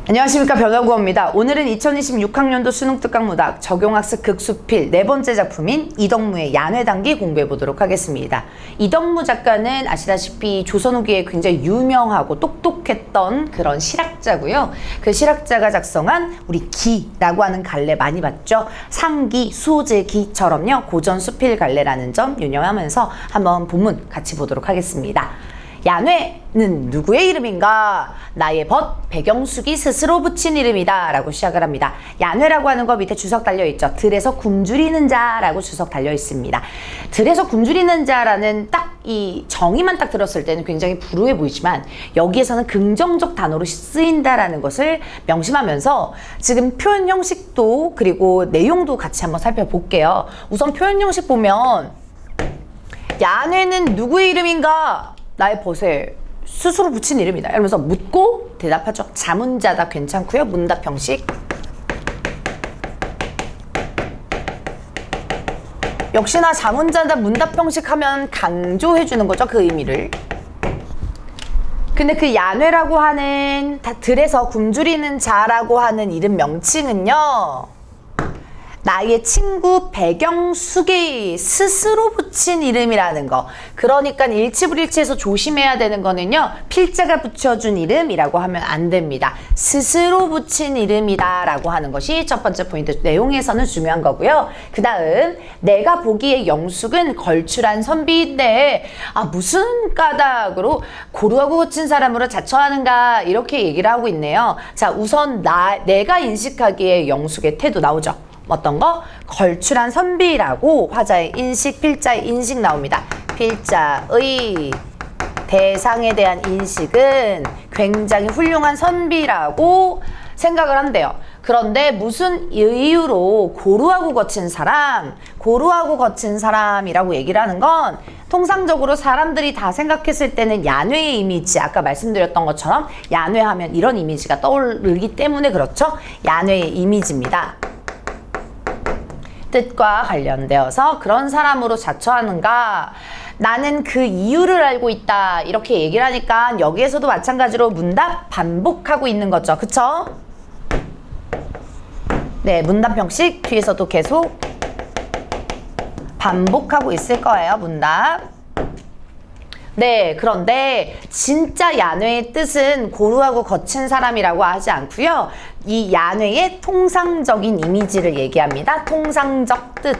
안녕하십니까, 변호구입니다. 오늘은 2026학년도 수능특강문학 적용학습 극수필 네 번째 작품인 이덕무의 야뇌단기 공부해 보도록 하겠습니다. 이덕무 작가는 아시다시피 조선 후기에 굉장히 유명하고 똑똑했던 그런 실학자고요. 그 실학자가 작성한 우리 기라고 하는 갈래 많이 봤죠? 상기, 수호제기처럼요. 고전 수필 갈래라는 점 유념하면서 한번 본문 같이 보도록 하겠습니다. 야뇌는 누구의 이름인가? 나의 벗 배경숙이 스스로 붙인 이름이다 라고 시작을 합니다. 야뇌라고 하는 거 밑에 주석 달려있죠. 들에서 굶주리는 자라고 주석 달려있습니다. 들에서 굶주리는 자라는 딱 이 정의만 딱 들었을 때는 굉장히 불우해 보이지만 여기에서는 긍정적 단어로 쓰인다라는 것을 명심하면서 지금 표현 형식도 그리고 내용도 같이 한번 살펴볼게요. 우선 표현 형식 보면 야뇌는 누구의 이름인가? 나의 벗에 스스로 붙인 이름이다. 이러면서 묻고 대답하죠. 자문자다 괜찮고요. 문답 형식. 역시나 자문자다 문답 형식 하면 강조해주는 거죠. 그 의미를. 근데 그 야뇌라고 하는 들에서 굶주리는 자라고 하는 이름 명칭은요. 나의 친구 배경숙이 스스로 붙인 이름이라는 거. 그러니까 일치불일치해서 조심해야 되는 거는요. 필자가 붙여준 이름이라고 하면 안 됩니다. 스스로 붙인 이름이다 라고 하는 것이 첫 번째 포인트. 내용에서는 중요한 거고요. 그 다음 내가 보기에 영숙은 걸출한 선비인데 무슨 까닭으로 고루하고 거친 사람으로 자처하는가 이렇게 얘기를 하고 있네요. 자, 우선 내가 인식하기에 영숙의 태도 나오죠. 어떤 거? 걸출한 선비라고 화자의 인식, 필자의 인식 나옵니다. 필자의 대상에 대한 인식은 굉장히 훌륭한 선비라고 생각을 한대요. 그런데 무슨 이유로 고루하고 거친 사람이라고 얘기를 하는 건 통상적으로 사람들이 다 생각했을 때는 야뇌의 이미지, 아까 말씀드렸던 것처럼 야뇌하면 이런 이미지가 떠오르기 때문에 그렇죠. 야뇌의 이미지입니다. 뜻과 관련되어서 그런 사람으로 자처하는가? 나는 그 이유를 알고 있다. 이렇게 얘기를 하니까 여기에서도 마찬가지로 문답 반복하고 있는 거죠. 그쵸? 네, 문답 형식 뒤에서도 계속 반복하고 있을 거예요. 문답. 네, 그런데 진짜 야뇌의 뜻은 고루하고 거친 사람이라고 하지 않고요. 이 야뇌의 통상적인 이미지를 얘기합니다. 통상적 뜻.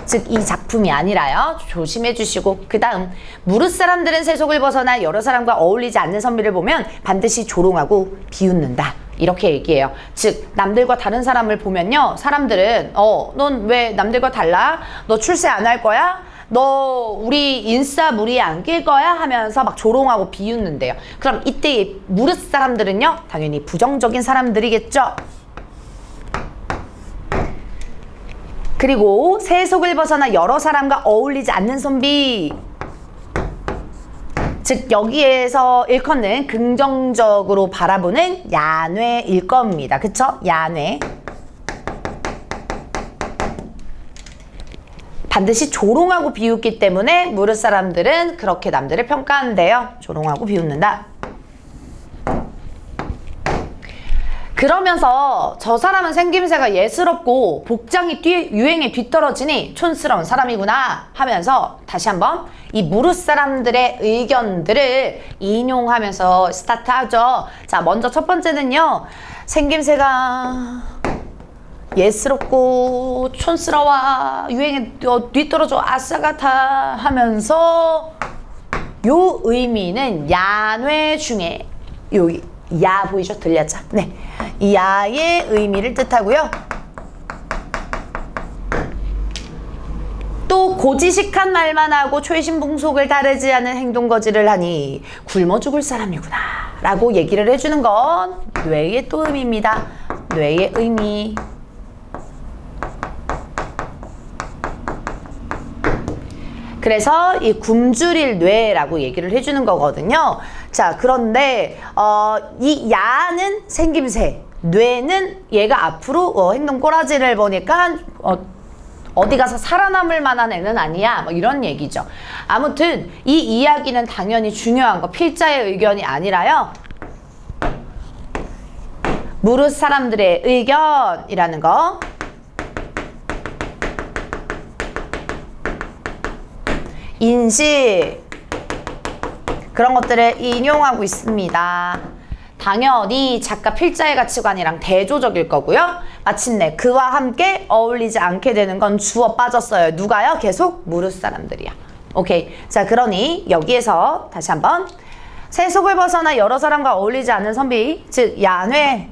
즉, 이 작품이 아니라요. 조심해 주시고. 그 다음, 무릇 사람들은 세속을 벗어나 여러 사람과 어울리지 않는 선비를 보면 반드시 조롱하고 비웃는다. 이렇게 얘기해요. 즉, 남들과 다른 사람을 보면요. 사람들은 넌 왜 남들과 달라? 너 출세 안 할 거야? 너 우리 인싸 무리에 안 낄 거야? 하면서 막 조롱하고 비웃는데요. 그럼 이때 무릇 사람들은요. 당연히 부정적인 사람들이겠죠. 그리고 세속을 벗어나 여러 사람과 어울리지 않는 선비. 즉 여기에서 일컫는 긍정적으로 바라보는 야뇌일 겁니다. 그쵸? 야뇌. 반드시 조롱하고 비웃기 때문에 무릇 사람들은 그렇게 남들을 평가한대요. 조롱하고 비웃는다. 그러면서 저 사람은 생김새가 예스럽고 복장이 유행에 뒤떨어지니 촌스러운 사람이구나 하면서 다시 한번 이 무릇 사람들의 의견들을 인용하면서 스타트하죠. 자, 먼저 첫 번째는요. 생김새가 예스럽고 촌스러워 유행에 뒤떨어져 아싸 같아 하면서 요 의미는 야뇌 중에 요 야 보이죠? 들렸죠? 네, 이 야의 의미를 뜻하고요. 또 고지식한 말만 하고 초이신봉속을 다르지 않은 행동거지를 하니 굶어 죽을 사람이구나 라고 얘기를 해주는 건 뇌의 또 의미입니다. 뇌의 의미. 그래서 이 굶주릴 뇌라고 얘기를 해주는 거거든요. 자, 그런데 이 야는 생김새, 뇌는 얘가 앞으로 행동 꼬라지를 보니까 어디 가서 살아남을 만한 애는 아니야, 뭐 이런 얘기죠. 아무튼 이 이야기는 당연히 중요한 거, 필자의 의견이 아니라요. 무릇 사람들의 의견이라는 거. 인식. 그런 것들을 인용하고 있습니다. 당연히 작가 필자의 가치관이랑 대조적일 거고요. 마침내 그와 함께 어울리지 않게 되는 건 주어 빠졌어요. 누가요? 계속 무릇 사람들이야. 오케이. 자, 그러니 여기에서 다시 한번 세속을 벗어나 여러 사람과 어울리지 않는 선비, 즉 야뇌를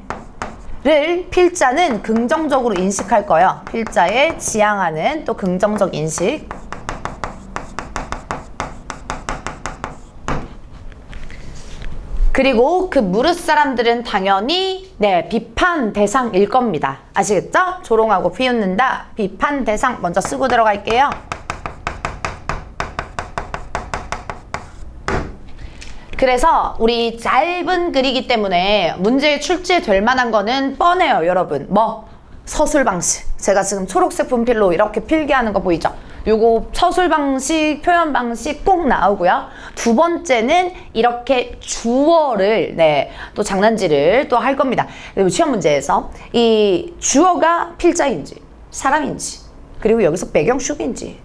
필자는 긍정적으로 인식할 거예요. 필자의 지향하는 또 긍정적 인식. 그리고 그 무릇 사람들은 당연히 비판 대상일 겁니다. 아시겠죠? 조롱하고 비웃는다. 비판 대상 먼저 쓰고 들어갈게요. 그래서 우리 짧은 글이기 때문에 문제에 출제될 만한 거는 뻔해요, 여러분. 뭐? 서술 방식. 제가 지금 초록색 분필로 이렇게 필기하는 거 보이죠? 요거 서술 방식, 표현 방식 꼭 나오고요. 두 번째는 이렇게 주어를, 또 장난질을 또 할 겁니다. 그리고 시험 문제에서 이 주어가 필자인지, 사람인지, 그리고 여기서 배경식인지.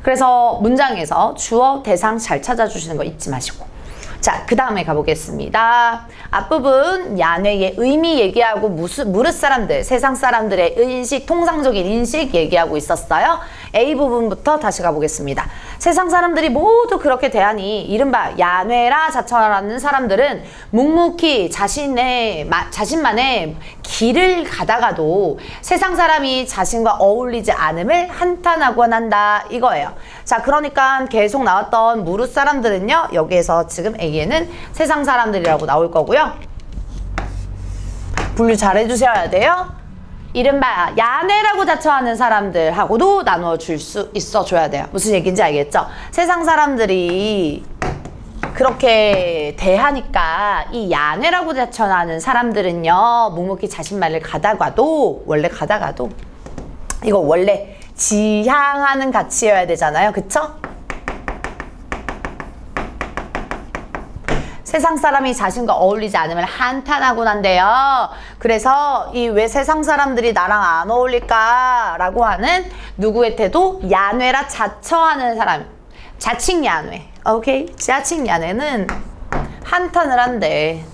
그래서 문장에서 주어, 대상 잘 찾아주시는 거 잊지 마시고. 자, 그 다음에 가보겠습니다. 앞부분 야뇌의 의미 얘기하고 무릇 사람들, 세상 사람들의 인식, 통상적인 인식 얘기하고 있었어요. A 부분부터 다시 가보겠습니다. 세상 사람들이 모두 그렇게 대하니 이른바 야뇌라 자처하는 사람들은 묵묵히 자신만의 길을 가다가도 세상 사람이 자신과 어울리지 않음을 한탄하곤 한다 이거예요. 자, 그러니까 계속 나왔던 무릇 사람들은요, 여기에서 지금 A에는 세상 사람들이라고 나올 거고요. 분류 잘 해주셔야 돼요. 이른바 야뇌라고 자처하는 사람들하고도 나누어 줄 수 있어 줘야 돼요. 무슨 얘기인지 알겠죠? 세상 사람들이 그렇게 대하니까 이 야뇌라고 자처하는 사람들은요, 묵묵히 자신만을 가다가도, 이거 원래 지향하는 가치여야 되잖아요. 그쵸? 세상 사람이 자신과 어울리지 않으면 한탄하곤 한대요. 그래서 이 왜 세상 사람들이 나랑 안 어울릴까 라고 하는 누구의 태도? 야뇌라 자처하는 사람. 자칭 야뇌. 오케이? 자칭 야뇌는 한탄을 한대.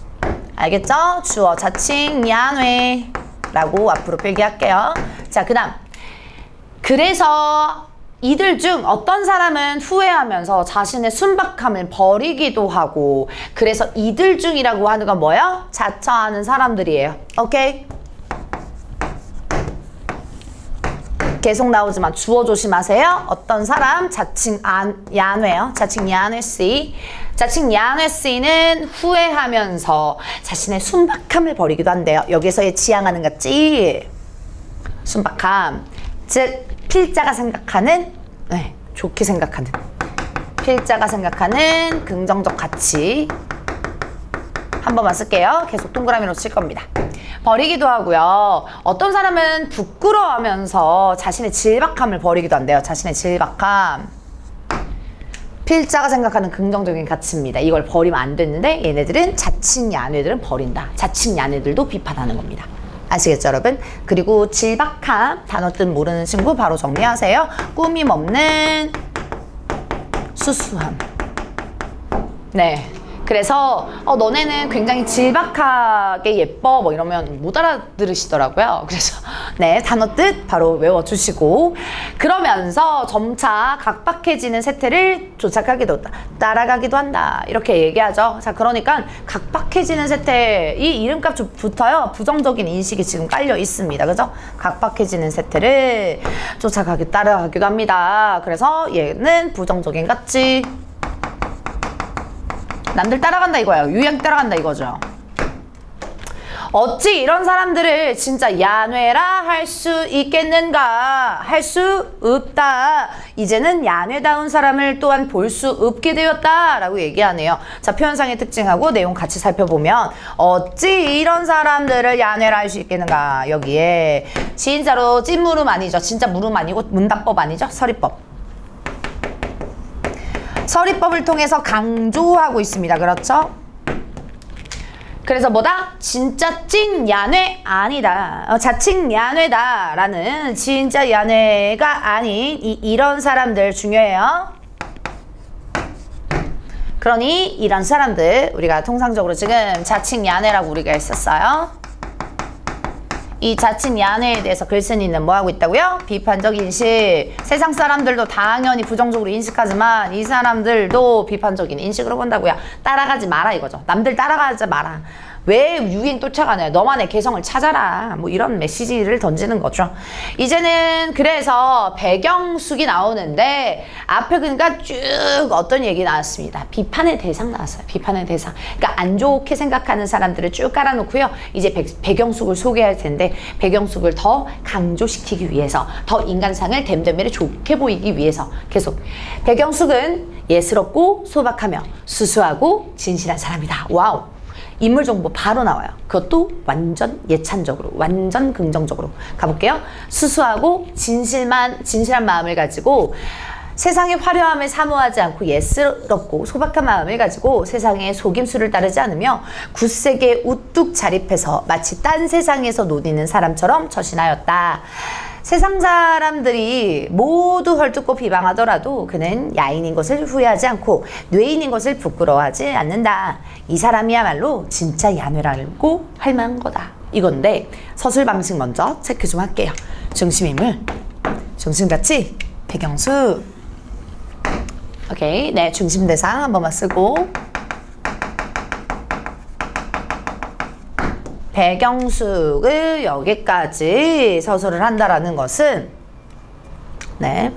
알겠죠? 주어 자칭 야뇌 라고 앞으로 필기할게요. 자, 그 다음. 그래서 이들 중 어떤 사람은 후회하면서 자신의 순박함을 버리기도 하고, 그래서 이들 중이라고 하는 건 뭐예요? 자처하는 사람들이에요. 오케이? 계속 나오지만 주어 조심하세요. 어떤 사람? 자칭 야뇌요. 자칭 야뇌 C. 자칭 야뇌 C는 후회하면서 자신의 순박함을 버리기도 한대요. 여기서의 지향하는 거지. 순박함. 즉 필자가 생각하는, 좋게 생각하는, 필자가 생각하는 긍정적 가치. 한 번만 쓸게요. 계속 동그라미로 칠 겁니다. 버리기도 하고요. 어떤 사람은 부끄러워하면서 자신의 질박함을 버리기도 한대요. 자신의 질박함. 필자가 생각하는 긍정적인 가치입니다. 이걸 버리면 안 되는데 얘네들은 자칭 야뇌들은 버린다. 자칭 야뇌들도 비판하는 겁니다. 아시겠죠, 여러분? 그리고 질박함, 단어 뜻 모르는 친구 바로 정리하세요. 꾸밈 없는 수수함. 그래서 너네는 굉장히 질박하게 예뻐 뭐 이러면 못 알아들으시더라고요. 그래서 단어 뜻 바로 외워주시고, 그러면서 점차 각박해지는 세태를 조착하기도 따라가기도 한다 이렇게 얘기하죠. 자, 그러니까 각박해지는 세태, 이 이름값부터요 부정적인 인식이 지금 깔려 있습니다. 그죠? 각박해지는 세태를 쫓아가기 따라가기도 합니다. 그래서 얘는 부정적인 가치. 남들 따라간다 이거예요. 유양 따라간다 이거죠. 어찌 이런 사람들을 진짜 야뇌라 할 수 있겠는가? 할 수 없다. 이제는 야뇌다운 사람을 또한 볼 수 없게 되었다 라고 얘기하네요. 자, 표현상의 특징하고 내용 같이 살펴보면, 어찌 이런 사람들을 야뇌라 할 수 있겠는가? 여기에 진짜로 찐물음 아니죠. 진짜 물음 아니고 문답법 아니죠. 서리법. 서리법을 통해서 강조하고 있습니다. 그렇죠? 그래서 뭐다? 진짜 찐 야뇌 아니다. 자칭 야뇌다 라는 진짜 야뇌가 아닌 이런 사람들 중요해요. 그러니 이런 사람들 우리가 통상적으로 지금 자칭 야뇌라고 우리가 했었어요. 이 자칭 야뇌에 대해서 글쓴이는 뭐하고 있다고요? 비판적 인식. 세상 사람들도 당연히 부정적으로 인식하지만 이 사람들도 비판적인 인식으로 본다고요. 따라가지 마라 이거죠. 남들 따라가지 마라. 왜 유행 쫓아가냐? 너만의 개성을 찾아라. 뭐 이런 메시지를 던지는 거죠. 이제는 그래서 배경숙이 나오는데 앞에 그러니까 쭉 어떤 얘기 나왔습니다. 비판의 대상 나왔어요. 비판의 대상. 그러니까 안 좋게 생각하는 사람들을 쭉 깔아놓고요. 이제 배경숙을 소개할 텐데 배경숙을 더 강조시키기 위해서 더 인간상을 댐댐이를 좋게 보이기 위해서 계속 배경숙은 예스럽고 소박하며 수수하고 진실한 사람이다. 와우. 인물 정보 바로 나와요. 그것도 완전 예찬적으로, 완전 긍정적으로 가볼게요. 수수하고 진실한 마음을 가지고 세상의 화려함을 사모하지 않고 예스럽고 소박한 마음을 가지고 세상의 속임수를 따르지 않으며 굳세게 우뚝 자립해서 마치 딴 세상에서 논이는 사람처럼 처신하였다. 세상 사람들이 모두 헐뜯고 비방하더라도 그는 야인인 것을 후회하지 않고 뇌인인 것을 부끄러워하지 않는다. 이 사람이야말로 진짜 야뇌라고 할 만한 거다. 이건데 서술 방식 먼저 체크 좀 할게요. 중심인물, 중심가치, 배경수. 오케이, 네, 중심대상 한 번만 쓰고 배경숙을 여기까지 서술을 한다라는 것은 네,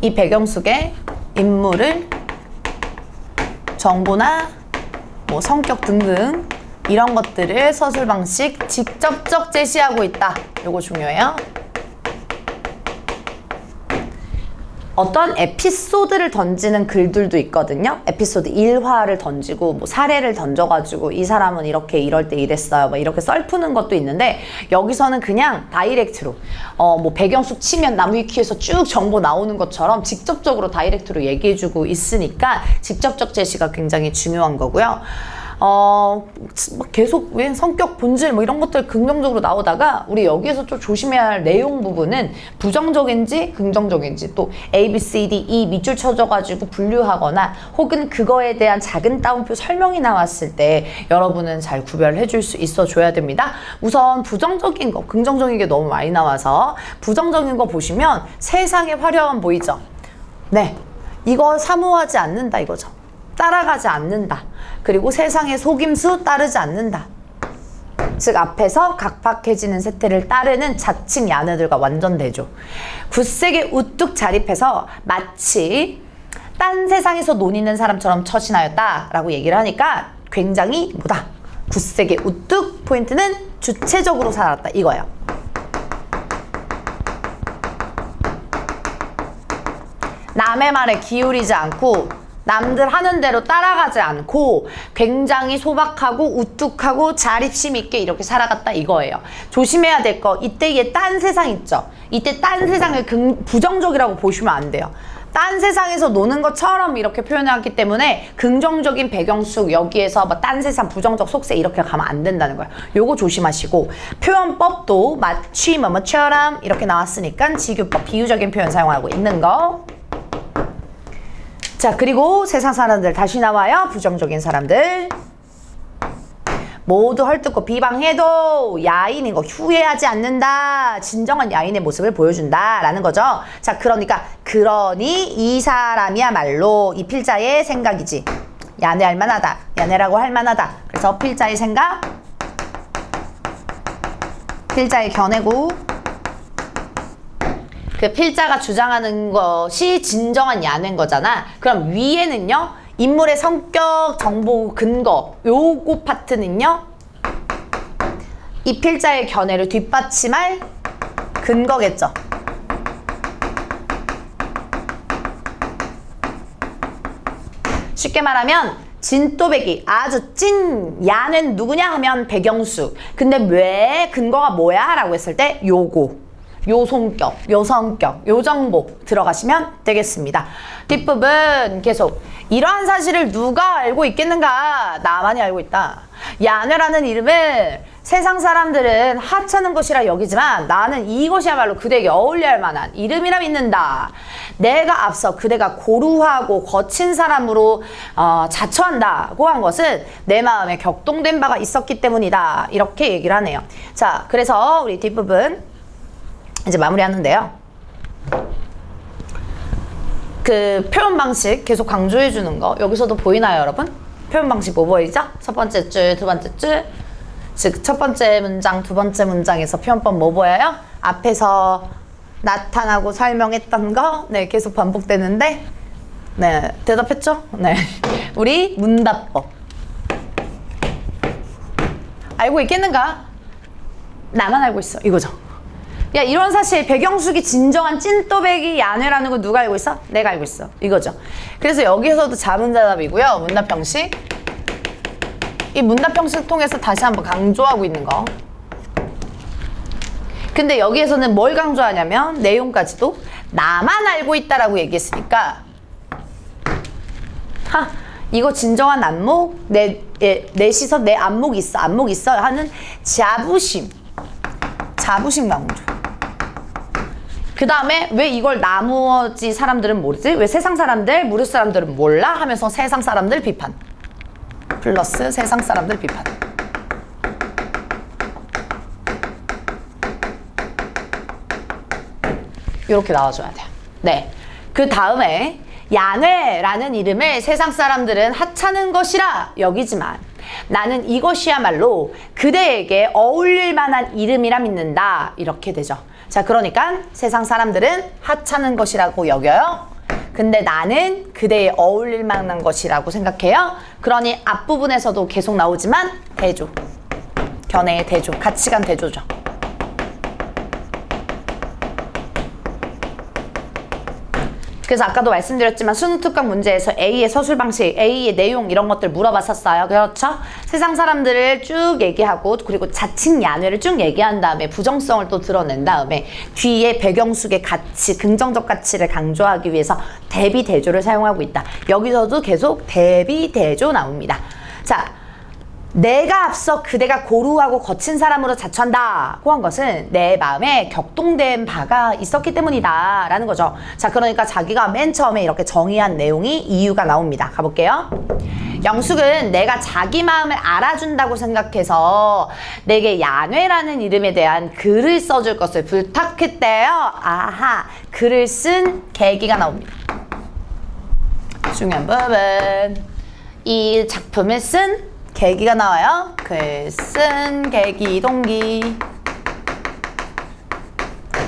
이 배경숙의 인물을 정보나 뭐 성격 등등 이런 것들을 서술 방식 직접적 제시하고 있다. 요거 중요해요. 어떤 에피소드를 던지는 글들도 있거든요. 에피소드 일화를 던지고 뭐 사례를 던져가지고 이 사람은 이렇게 이럴 때 이랬어요. 뭐 이렇게 썰푸는 것도 있는데 여기서는 그냥 다이렉트로 뭐 배경숙 치면 나무위키에서 쭉 정보 나오는 것처럼 직접적으로 다이렉트로 얘기해주고 있으니까 직접적 제시가 굉장히 중요한 거고요. 계속 왜 성격 본질 뭐 이런 것들 긍정적으로 나오다가 우리 여기에서 좀 조심해야 할 내용 부분은 부정적인지 긍정적인지 또 A, B, C, D, E 밑줄 쳐져가지고 분류하거나 혹은 그거에 대한 작은 따옴표 설명이 나왔을 때 여러분은 잘 구별해 줄 수 있어 줘야 됩니다. 우선 부정적인 거, 긍정적인 게 너무 많이 나와서 부정적인 거 보시면 세상의 화려함 보이죠? 네, 이거 사모하지 않는다 이거죠. 따라가지 않는다. 그리고 세상의 속임수 따르지 않는다. 즉 앞에서 각박해지는 세태를 따르는 자칭 야네들과 완전 대조. 굳세게 우뚝 자립해서 마치 딴 세상에서 논이는 사람처럼 처신하였다 라고 얘기를 하니까 굉장히 뭐다? 굳세게 우뚝 포인트는 주체적으로 살았다 이거예요. 남의 말에 기울이지 않고 남들 하는 대로 따라가지 않고 굉장히 소박하고 우뚝하고 자립심 있게 이렇게 살아갔다 이거예요. 조심해야 될 거 이때의 딴 세상 있죠. 이때 딴 세상을 부정적이라고 보시면 안 돼요. 딴 세상에서 노는 것처럼 이렇게 표현하기 때문에 긍정적인 배경숙 여기에서 뭐 딴 세상 부정적 속세 이렇게 가면 안 된다는 거예요. 요거 조심하시고 표현법도 마치 뭐뭐처럼 이렇게 나왔으니까 지규법 비유적인 표현 사용하고 있는 거. 자, 그리고 세상 사람들 다시 나와요. 부정적인 사람들. 모두 헐뜯고 비방해도 야인인 거 후회하지 않는다. 진정한 야인의 모습을 보여준다. 라는 거죠. 자, 그러니 이 사람이야말로 이 필자의 생각이지. 야뇌할 만하다. 야뇌라고 할 만하다. 그래서 필자의 생각, 필자의 견해고, 그 필자가 주장하는 것이 진정한 야뇌인 거잖아. 그럼 위에는요, 인물의 성격, 정보, 근거, 요거 파트는요, 이 필자의 견해를 뒷받침할 근거겠죠. 쉽게 말하면 진또배기 아주 찐 야는 누구냐 하면 배경숙. 근데 왜 근거가 뭐야? 라고 했을 때 요거. 요 성격, 요 성격, 요 정보 들어가시면 되겠습니다. 뒷부분 계속 이러한 사실을 누가 알고 있겠는가? 나만이 알고 있다. 야뇌라는 이름을 세상 사람들은 하찮은 것이라 여기지만 나는 이것이야말로 그대에게 어울려야 할 만한 이름이라 믿는다. 내가 앞서 그대가 고루하고 거친 사람으로 자처한다고 한 것은 내 마음에 격동된 바가 있었기 때문이다. 이렇게 얘기를 하네요. 자, 그래서 우리 뒷부분 이제 마무리하는데요. 그 표현 방식 계속 강조해 주는 거 여기서도 보이나요, 여러분? 표현 방식 뭐 보이죠? 첫 번째 줄, 두 번째 줄. 즉, 첫 번째 문장, 두 번째 문장에서 표현법 뭐 보여요? 앞에서 나타나고 설명했던 거, 네, 계속 반복되는데, 네, 대답했죠? 네. 우리 문답법. 알고 있겠는가? 나만 알고 있어. 이거죠. 야, 이런 사실 배경숙이 진정한 찐또배기 야뇌라는 거 누가 알고 있어? 내가 알고 있어. 이거죠. 그래서 여기에서도 자문자답이고요. 문답 형식. 이 문답 형식 통해서 다시 한번 강조하고 있는 거. 근데 여기에서는 뭘 강조하냐면 내용까지도 나만 알고 있다라고 얘기했으니까 이거 진정한 안목? 내 시선, 내 안목 있어, 안목 있어 하는 자부심 강조. 그 다음에 왜 이걸 나머지 사람들은 모르지? 왜 세상 사람들, 무릇 사람들은 몰라? 하면서 세상 사람들 비판. 플러스 세상 사람들 비판. 이렇게 나와줘야 돼요. 네. 그 다음에 야뇌라는 이름을 세상 사람들은 하찮은 것이라 여기지만 나는 이것이야말로 그대에게 어울릴 만한 이름이라 믿는다. 이렇게 되죠. 자, 그러니까 세상 사람들은 하찮은 것이라고 여겨요. 근데 나는 그대에 어울릴 만한 것이라고 생각해요. 그러니 앞부분에서도 계속 나오지만 대조. 견해의 대조. 가치관 대조죠. 그래서 아까도 말씀드렸지만 수능 특강 문제에서 A의 서술 방식, A의 내용 이런 것들 물어봤었어요. 그렇죠? 세상 사람들을 쭉 얘기하고 그리고 자칭 야뇌를 쭉 얘기한 다음에 부정성을 또 드러낸 다음에 뒤에 배경숙의 가치, 긍정적 가치를 강조하기 위해서 대비 대조를 사용하고 있다. 여기서도 계속 대비 대조 나옵니다. 자, 내가 앞서 그대가 고루하고 거친 사람으로 자처한다고 한 것은 내 마음에 격동된 바가 있었기 때문이다 라는 거죠. 자, 그러니까 자기가 맨 처음에 이렇게 정의한 내용이 이유가 나옵니다. 가볼게요. 영숙은 내가 자기 마음을 알아준다고 생각해서 내게 야뇌라는 이름에 대한 글을 써줄 것을 부탁했대요. 아하, 글을 쓴 계기가 나옵니다. 중요한 부분. 이 작품을 쓴 계기가 나와요. 글 쓴 계기, 동기.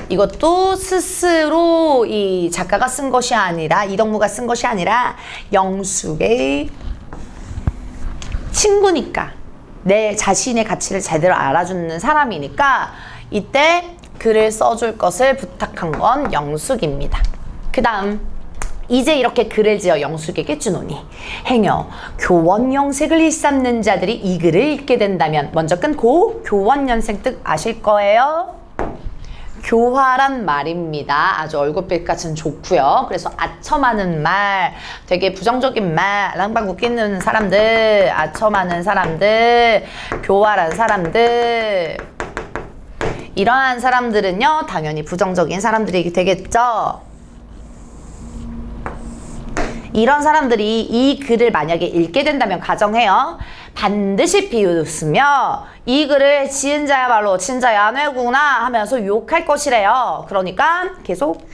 이것도 스스로 이 작가가 쓴 것이 아니라 이덕무가 쓴 것이 아니라 영숙의 친구니까 내 자신의 가치를 제대로 알아주는 사람이니까 이때 글을 써줄 것을 부탁한 건 영숙입니다. 그 다음 이제 이렇게 글을 지어 영숙에게 주노니 행여 교원영색을 일삼는 자들이 이 글을 읽게 된다면 먼저 끊고 교원연생 뜻 아실 거예요? 교화란 말입니다. 아주 얼굴빛 같은 좋고요. 그래서 아첨하는 말, 되게 부정적인 말, 항상 웃기는 사람들, 아첨하는 사람들, 교화란 사람들, 이러한 사람들은요 당연히 부정적인 사람들이 되겠죠. 이런 사람들이 이 글을 만약에 읽게 된다면 가정해요. 반드시 비웃으며 이 글을 지은 자야말로 진짜 야뇌구나 하면서 욕할 것이래요. 그러니까 계속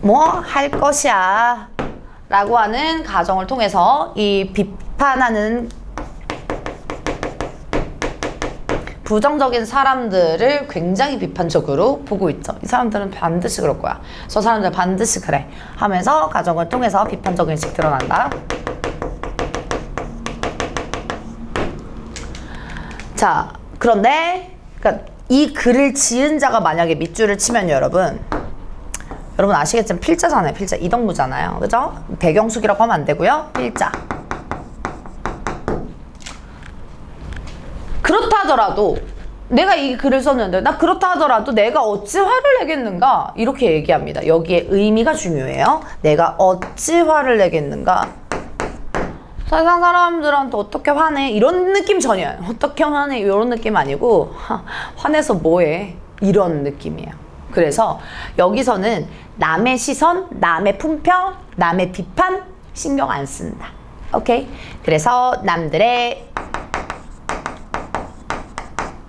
뭐 할 것이야 라고 하는 가정을 통해서 이 비판하는 부정적인 사람들을 굉장히 비판적으로 보고 있죠. 이 사람들은 반드시 그럴 거야. 저 사람들 반드시 그래. 하면서 가정을 통해서 비판적인 식 드러난다. 자, 그런데 그러니까 이 글을 지은 자가 만약에 밑줄을 치면 여러분 아시겠지만 필자잖아요. 필자. 이덕무잖아요. 그죠? 배경숙이라고 하면 안 되고요. 필자. 그렇다 하더라도 내가 이 글을 썼는데 나 그렇다 하더라도 내가 어찌 화를 내겠는가? 이렇게 얘기합니다. 여기에 의미가 중요해요. 내가 어찌 화를 내겠는가? 세상 사람들한테 어떻게 화내? 이런 느낌 전혀. 어떻게 화내? 이런 느낌 아니고 화내서 뭐해? 이런 느낌이에요. 그래서 여기서는 남의 시선, 남의 품평, 남의 비판 신경 안 쓴다. 오케이? 그래서 남들의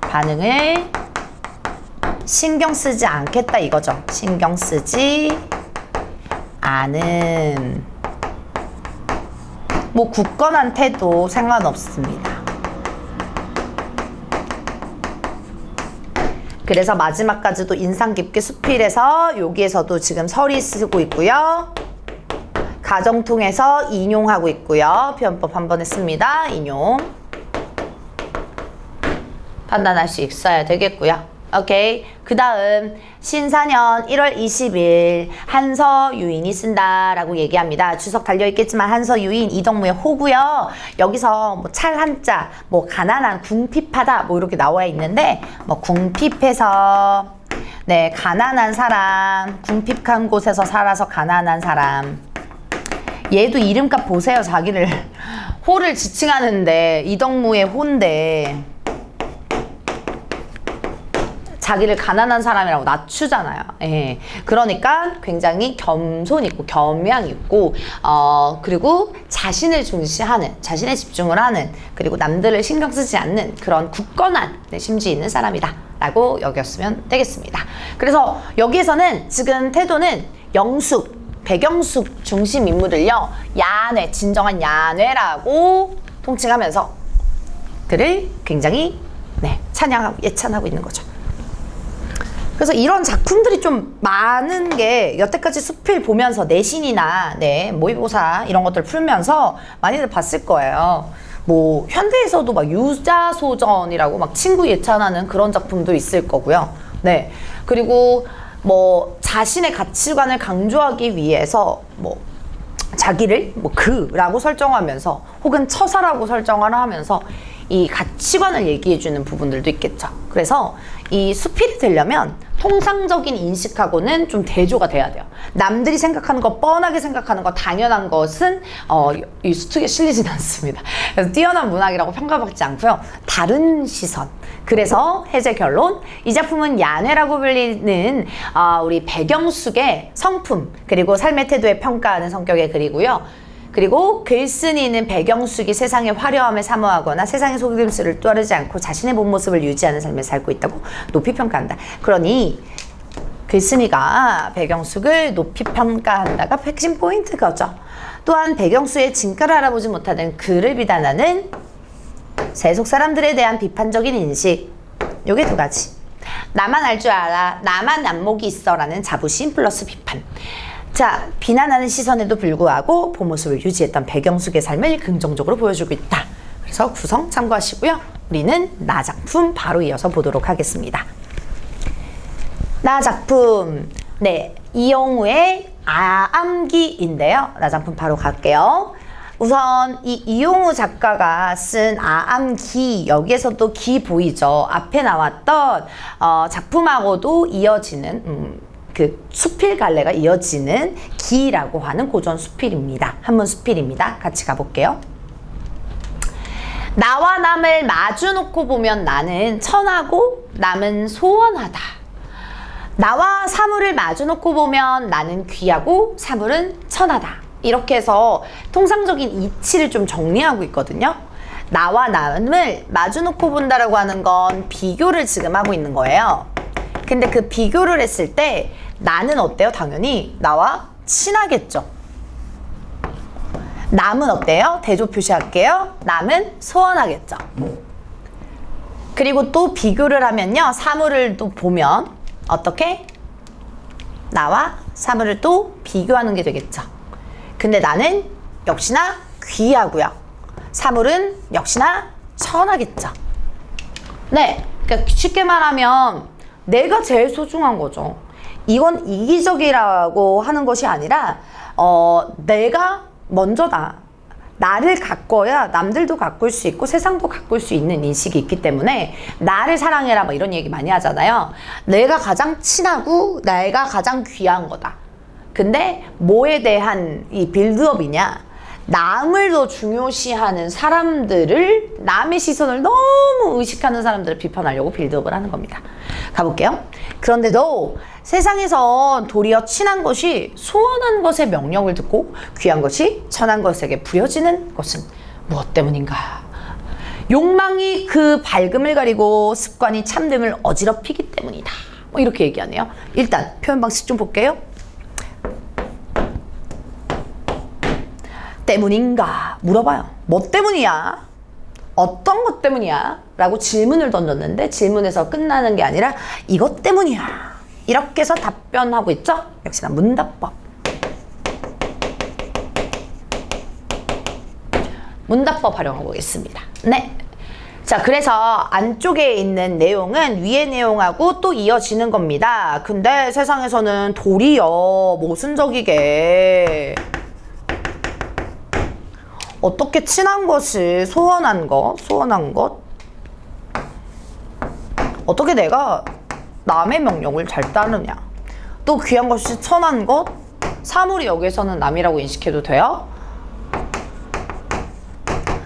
반응을 신경 쓰지 않겠다 이거죠. 신경 쓰지 않은 뭐 굳건한 태도 상관없습니다. 그래서 마지막까지도 인상 깊게 수필해서 여기에서도 지금 서리 쓰고 있고요. 가정통에서 인용하고 있고요. 표현법 한번 했습니다. 인용. 판단할 수 있어야 되겠고요. 오케이. 그 다음 신사년 1월 20일 한서유인이 쓴다라고 얘기합니다. 주석 달려있겠지만 한서유인 이덕무의 호고요. 여기서 뭐 찰 한자, 뭐 가난한, 궁핍하다 뭐 이렇게 나와 있는데 뭐 궁핍해서 네 가난한 사람, 궁핍한 곳에서 살아서 가난한 사람. 얘도 이름값 보세요. 자기를 호를 지칭하는데 이덕무의 호인데 자기를 가난한 사람이라고 낮추잖아요. 예. 그러니까 굉장히 겸손 있고 겸양 있고 그리고 자신을 중시하는, 자신에 집중을 하는, 그리고 남들을 신경 쓰지 않는 그런 굳건한 심지 있는 사람이다 라고 여겼으면 되겠습니다. 그래서 여기에서는 지금 태도는 영숙, 백영숙 중심 인물을요 야뇌, 진정한 야뇌라고 통칭하면서 그를 굉장히 찬양하고 예찬하고 있는 거죠. 그래서 이런 작품들이 좀 많은 게 여태까지 수필 보면서 내신이나 모의고사 이런 것들 풀면서 많이들 봤을 거예요. 뭐 현대에서도 막 유자소전이라고 막 친구 예찬하는 그런 작품도 있을 거고요. 네. 그리고 뭐 자신의 가치관을 강조하기 위해서 뭐 자기를 뭐 그라고 설정하면서 혹은 처사라고 설정을 하면서 이 가치관을 얘기해주는 부분들도 있겠죠. 그래서 이 수필이 되려면 통상적인 인식하고는 좀 대조가 돼야 돼요. 남들이 생각하는 거, 뻔하게 생각하는 거, 당연한 것은 이 수특에 실리진 않습니다. 그래서 뛰어난 문학이라고 평가받지 않고요. 다른 시선. 그래서 해제 결론, 이 작품은 야뇌라고 불리는 우리 백영숙의 성품 그리고 삶의 태도에 평가하는 성격의 글이고요. 그리고 글쓴이는 백영숙이 세상의 화려함을 사모하거나 세상의 속임수를 따르지 않고 자신의 본 모습을 유지하는 삶을 살고 있다고 높이 평가한다. 그러니 글쓴이가 백영숙을 높이 평가한다가 핵심 포인트거죠. 또한 백영숙의 진가를 알아보지 못하는 그를 비난하는 세속 사람들에 대한 비판적인 인식, 요게 두 가지. 나만 알 줄 알아, 나만 안목이 있어 라는 자부심 플러스 비판. 자, 비난하는 시선에도 불구하고 본 모습을 유지했던 백영숙의 삶을 긍정적으로 보여주고 있다. 그래서 구성 참고하시고요. 우리는 나 작품 바로 이어서 보도록 하겠습니다. 나 작품, 이용우의 아암기인데요. 나 작품 바로 갈게요. 우선 이 이용우 작가가 쓴 아암기, 여기에서도 기 보이죠? 앞에 나왔던 작품하고도 이어지는 그 수필 갈래가 이어지는 기라고 하는 고전 수필입니다. 한문 수필입니다. 같이 가볼게요. 나와 남을 마주놓고 보면 나는 천하고 남은 소원하다. 나와 사물을 마주놓고 보면 나는 귀하고 사물은 천하다. 이렇게 해서 통상적인 이치를 좀 정리하고 있거든요. 나와 남을 마주놓고 본다라고 하는 건 비교를 지금 하고 있는 거예요. 근데 그 비교를 했을 때 나는 어때요? 당연히 나와 친하겠죠. 남은 어때요? 대조 표시할게요. 남은 소원하겠죠. 그리고 또 비교를 하면요. 사물을 또 보면 어떻게? 나와 사물을 또 비교하는 게 되겠죠. 근데 나는 역시나 귀하고요. 사물은 역시나 천하겠죠. 그러니까 쉽게 말하면 내가 제일 소중한 거죠. 이건 이기적이라고 하는 것이 아니라 내가 먼저다. 나를 가꿔야 남들도 가꿀 수 있고 세상도 가꿀 수 있는 인식이 있기 때문에 나를 사랑해라 뭐 이런 얘기 많이 하잖아요. 내가 가장 친하고 내가 가장 귀한 거다. 근데 뭐에 대한 이 빌드업이냐? 남을 더 중요시하는 사람들을, 남의 시선을 너무 의식하는 사람들을 비판하려고 빌드업을 하는 겁니다. 가볼게요. 그런데도 세상에선 도리어 친한 것이 소원한 것의 명령을 듣고 귀한 것이 천한 것에게 부려지는 것은 무엇 때문인가? 욕망이 그 밝음을 가리고 습관이 참됨을 어지럽히기 때문이다. 뭐 이렇게 얘기하네요. 일단 표현 방식 좀 볼게요. 때문인가 물어봐요. 뭐 때문이야? 어떤 것 때문이야? 라고 질문을 던졌는데 질문에서 끝나는 게 아니라 이것 때문이야. 이렇게 해서 답변하고 있죠? 역시나 문답법. 문답법 활용하고 있습니다. 네. 자, 그래서 안쪽에 있는 내용은 위의 내용하고 또 이어지는 겁니다. 근데 세상에서는 도리어 모순적이게 어떻게 친한 것을 소원한 것, 어떻게 내가 남의 명령을 잘 따르냐. 또 귀한 것이 천한 것, 사물이 여기에서는 남이라고 인식해도 돼요.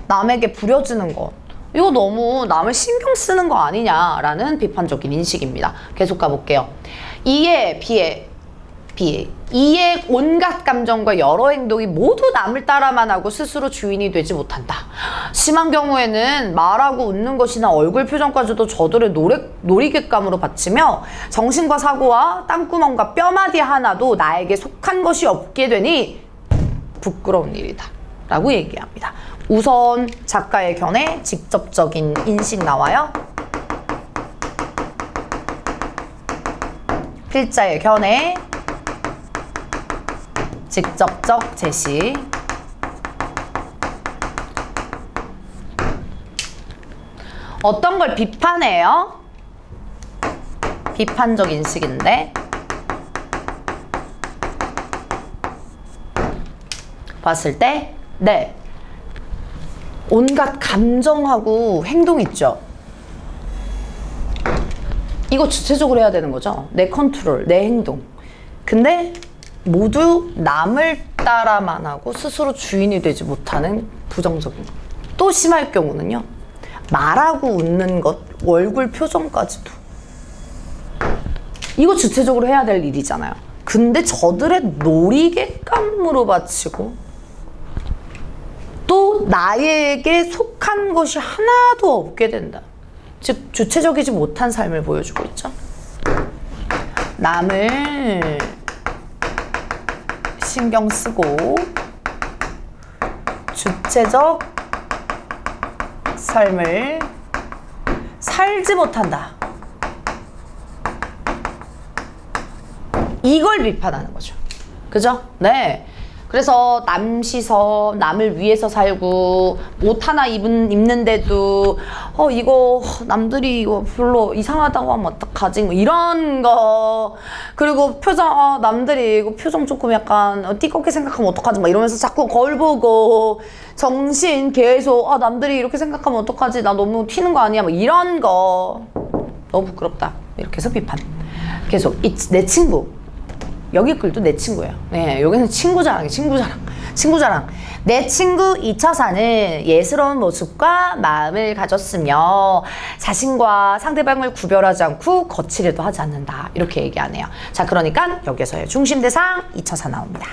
남에게 부려지는 것, 이거 너무 남을 신경 쓰는 거 아니냐라는 비판적인 인식입니다. 계속 가볼게요. 이에 비에 이의 온갖 감정과 여러 행동이 모두 남을 따라만 하고 스스로 주인이 되지 못한다. 심한 경우에는 말하고 웃는 것이나 얼굴 표정까지도 저들의 놀이객감으로 바치며 정신과 사고와 땀구멍과 뼈마디 하나도 나에게 속한 것이 없게 되니 부끄러운 일이다. 라고 얘기합니다. 우선 작가의 견해 직접적인 인식 나와요. 필자의 견해 직접적 제시. 어떤 걸 비판해요? 비판적 인식인데 봤을 때 네, 온갖 감정하고 행동 있죠. 이거 주체적으로 해야 되는 거죠. 내 컨트롤, 내 행동. 근데 모두 남을 따라만 하고 스스로 주인이 되지 못하는 부정적인 것. 또 심할 경우는요. 말하고 웃는 것, 얼굴 표정까지도. 이거 주체적으로 해야 될 일이잖아요. 근데 저들의 놀이객감으로 바치고 또 나에게 속한 것이 하나도 없게 된다. 즉 주체적이지 못한 삶을 보여주고 있죠. 남을 신경 쓰고 주체적 삶을 살지 못한다. 이걸 비판하는 거죠. 그죠? 네. 그래서 남 시선, 남을 위해서 살고 옷 하나 입는데도 이거 남들이 이거 별로 이상하다고 하면 어떡하지? 뭐 이런 거. 그리고 표정, 남들이 이거 표정 조금 약간 띠껍게 생각하면 어떡하지? 막 이러면서 자꾸 거울 보고 정신 계속 남들이 이렇게 생각하면 어떡하지? 나 너무 튀는 거 아니야? 뭐 이런 거. 너무 부끄럽다. 이렇게 해서 비판. 계속 내 친구. 여기 글도 내 친구예요. 네, 여기는 친구 자랑이 친구 자랑. 내 친구 이처사는 예스러운 모습과 마음을 가졌으며 자신과 상대방을 구별하지 않고 거칠게도 하지 않는다. 이렇게 얘기하네요. 자, 그러니까 여기서의 중심 대상 이처사 나옵니다.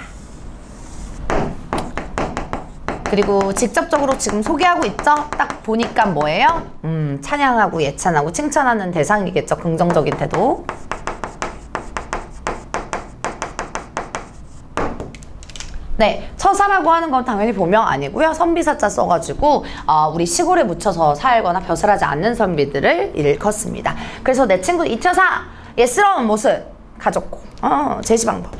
그리고 직접적으로 지금 소개하고 있죠? 딱 보니까 뭐예요? 찬양하고 예찬하고 칭찬하는 대상이겠죠. 긍정적인 태도. 네, 처사라고 하는 건 당연히 본명 아니고요. 선비사자 써가지고 우리 시골에 묻혀서 살거나 벼슬하지 않는 선비들을 일컫습니다. 그래서 내 친구 이처사 예스러운 모습 가졌고 제시 방법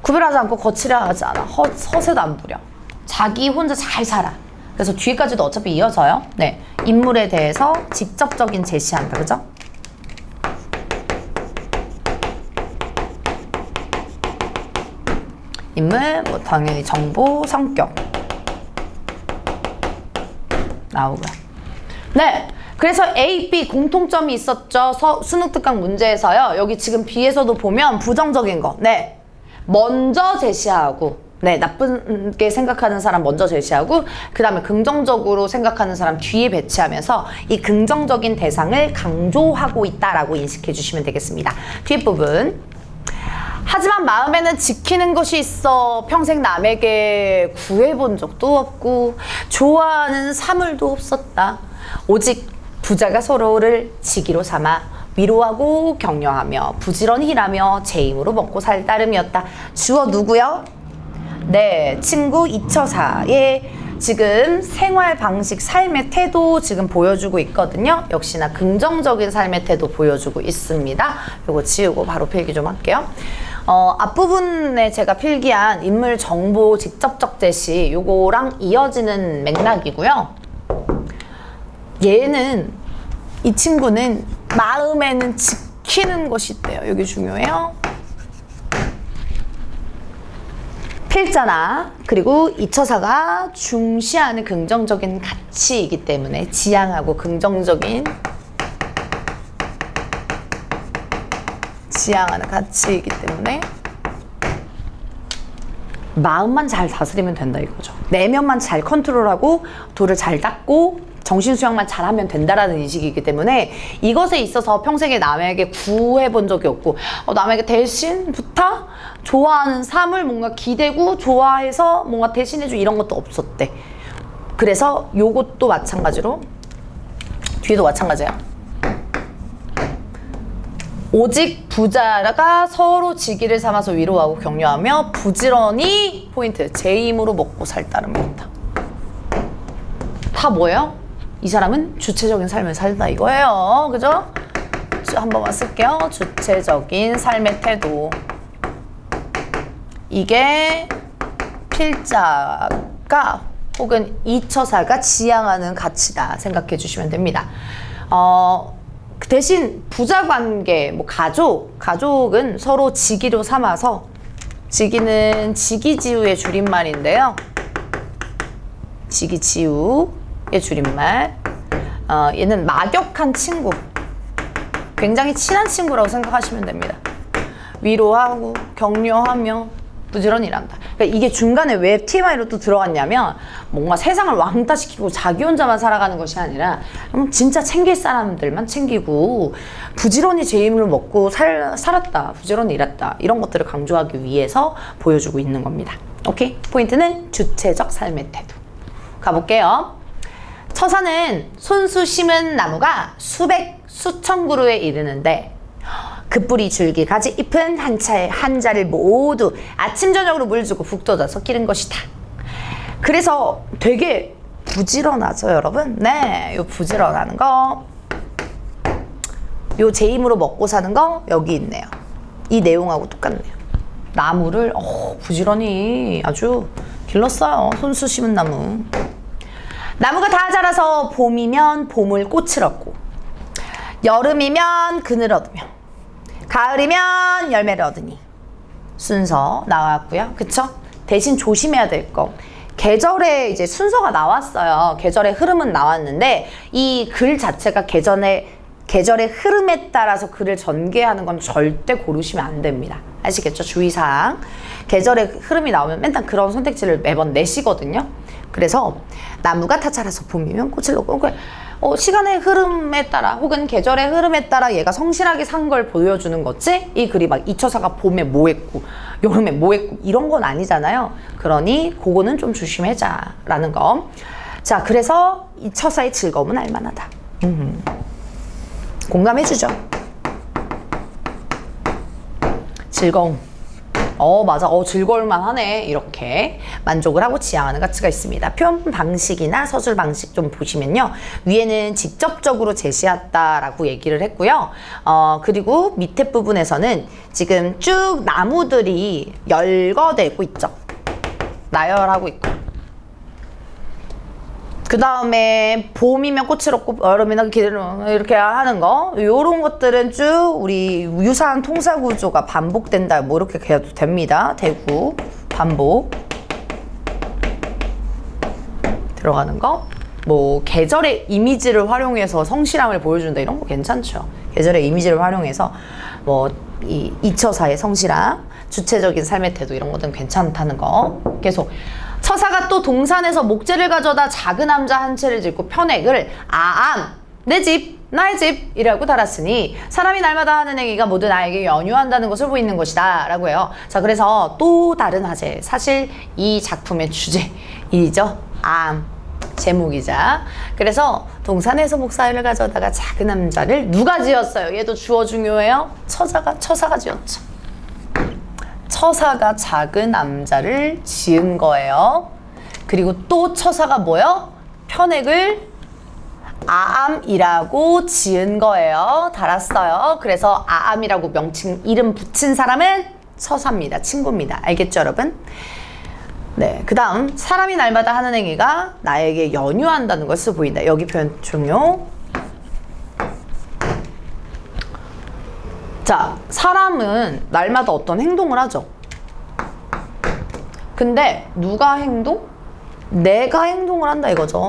구별하지 않고 거칠하지 않아. 허세도 안 부려. 자기 혼자 잘 살아. 그래서 뒤에까지도 어차피 이어져요. 네, 인물에 대해서 직접적인 제시한다. 그죠? 인물, 뭐 당연히 정보, 성격 나오고요. 네, 그래서 A, B 공통점이 있었죠. 수능 특강 문제에서요. 여기 지금 B에서도 보면 부정적인 거, 네, 먼저 제시하고, 네, 나쁘게 생각하는 사람 먼저 제시하고, 그 다음에 긍정적으로 생각하는 사람 뒤에 배치하면서 이 긍정적인 대상을 강조하고 있다라고 인식해 주시면 되겠습니다. 뒷부분. 하지만 마음에는 지키는 것이 있어 평생 남에게 구해본 적도 없고 좋아하는 사물도 없었다. 오직 부자가 서로를 지기로 삼아 위로하고 격려하며 부지런히 일하며 제 힘으로 먹고 살 따름이었다. 주어 누구요? 네, 친구 이처사의 지금 생활 방식, 삶의 태도 지금 보여주고 있거든요. 역시나 긍정적인 삶의 태도 보여주고 있습니다. 요거 지우고 바로 필기 좀 할게요. 앞부분에 제가 필기한 인물 정보 직접적 제시 요거랑 이어지는 맥락이고요. 얘는, 이 친구는 마음에는 지키는 것이 있대요. 여기 중요해요. 필자나 그리고 이처사가 중시하는 긍정적인 가치이기 때문에 지향하고 긍정적인 지향하는 가치이기 때문에 마음만 잘 다스리면 된다 이거죠. 내면만 잘 컨트롤하고 돌을 잘 닦고 정신 수양만 잘하면 된다라는 인식이기 때문에 이것에 있어서 평생에 남에게 구해본 적이 없고 남에게 대신 부탁? 좋아하는 사물 뭔가 기대고 좋아해서 뭔가 대신해줘 이런 것도 없었대. 그래서 요것도 마찬가지로 뒤에도 마찬가지예요. 오직 부자가 서로 지기를 삼아서 위로하고 격려하며 부지런히 포인트 제 힘으로 먹고 살 따름이었다. 다 뭐예요? 이 사람은 주체적인 삶을 살다 이거예요. 그죠? 한 번만 쓸게요. 주체적인 삶의 태도. 이게 필자가 혹은 이처사가 지향하는 가치다 생각해 주시면 됩니다. 그 대신 부자관계, 뭐 가족은 서로 지기로 삼아서 지기는 지기지우의 줄임말인데요. 지기지우의 줄임말. 얘는 막역한 친구, 굉장히 친한 친구라고 생각하시면 됩니다. 위로하고 격려하며 부지런히 일한다. 그러니까 이게 중간에 왜 TMI로 또 들어갔냐면 뭔가 세상을 왕따시키고 자기 혼자만 살아가는 것이 아니라 진짜 챙길 사람들만 챙기고 부지런히 제 힘으로 먹고 살았다. 부지런히 일했다. 이런 것들을 강조하기 위해서 보여주고 있는 겁니다. 오케이? 포인트는 주체적 삶의 태도. 가볼게요. 처사는 손수 심은 나무가 수백, 수천 그루에 이르는데 그 뿌리, 줄기, 가지, 잎은 한 자를 모두 아침 저녁으로 물 주고 푹 떠져서 기른 것이다. 그래서 되게 부지런하죠, 여러분? 네, 요 부지런하는 거, 요 제 힘으로 먹고 사는 거 여기 있네요. 이 내용하고 똑같네요. 나무를 부지런히 아주 길렀어요. 손수 심은 나무. 나무가 다 자라서 봄이면 봄을 꽃을 얻고 여름이면 그늘 얻으며 가을이면 열매를 얻으니 순서 나왔고요. 그쵸? 대신 조심해야 될 거. 계절에 이제 순서가 나왔어요. 계절의 흐름은 나왔는데 이 글 자체가 계절의 흐름에 따라서 글을 전개하는 건 절대 고르시면 안 됩니다. 아시겠죠? 주의사항. 계절의 흐름이 나오면 맨날 그런 선택지를 매번 내시거든요. 그래서 나무가 다 자라서 봄이면 꽃을 얻고 시간의 흐름에 따라 혹은 계절의 흐름에 따라 얘가 성실하게 산 걸 보여주는 거지 이 글이 막 이처사가 봄에 뭐 했고 여름에 뭐 했고 이런 건 아니잖아요. 그러니 그거는 좀 조심하자 라는 거. 자, 그래서 이처사의 즐거움은 알만하다. 공감해주죠. 즐거움. 맞아. 즐거울만 하네. 이렇게 만족을 하고 지향하는 가치가 있습니다. 표현 방식이나 서술 방식 좀 보시면요. 위에는 직접적으로 제시했다라고 얘기를 했고요. 그리고 밑에 부분에서는 지금 쭉 나무들이 열거되고 있죠. 나열하고 있고. 그 다음에 봄이면 꽃을 얻고 여름이면 기르는 이렇게 하는 거 요런 것들은 쭉 우리 유사한 통사 구조가 반복된다 뭐 이렇게 해도 됩니다. 되고 반복 들어가는 거. 뭐 계절의 이미지를 활용해서 성실함을 보여준다 이런 거 괜찮죠. 계절의 이미지를 활용해서 뭐 이 이처사의 성실함, 주체적인 삶의 태도 이런 것들은 괜찮다는 거. 계속 처사가 또 동산에서 목재를 가져다 작은 암자 한 채를 짓고 편액을 아암 내 집 나의 집이라고 달았으니 사람이 날마다 하는 행위가 모두 나에게 연유한다는 것을 보이는 것이다 라고 해요. 자, 그래서 또 다른 화제, 사실 이 작품의 주제이죠. 암 제목이자. 그래서 동산에서 목사를 가져다가 작은 암자를 누가 지었어요? 얘도 주어 중요해요. 처사가 지었죠. 처사가 작은 암자를 지은 거예요. 그리고 또 처사가 뭐요? 편액을 아암이라고 지은 거예요. 달았어요. 그래서 아암이라고 명칭 이름 붙인 사람은 처사입니다. 친구입니다. 알겠죠, 여러분? 네, 그 다음 사람이 날마다 하는 행위가 나에게 연유한다는 것을 보인다. 여기 표현 중요. 자, 사람은 날마다 어떤 행동을 하죠. 근데 누가 행동? 내가 행동을 한다 이거죠.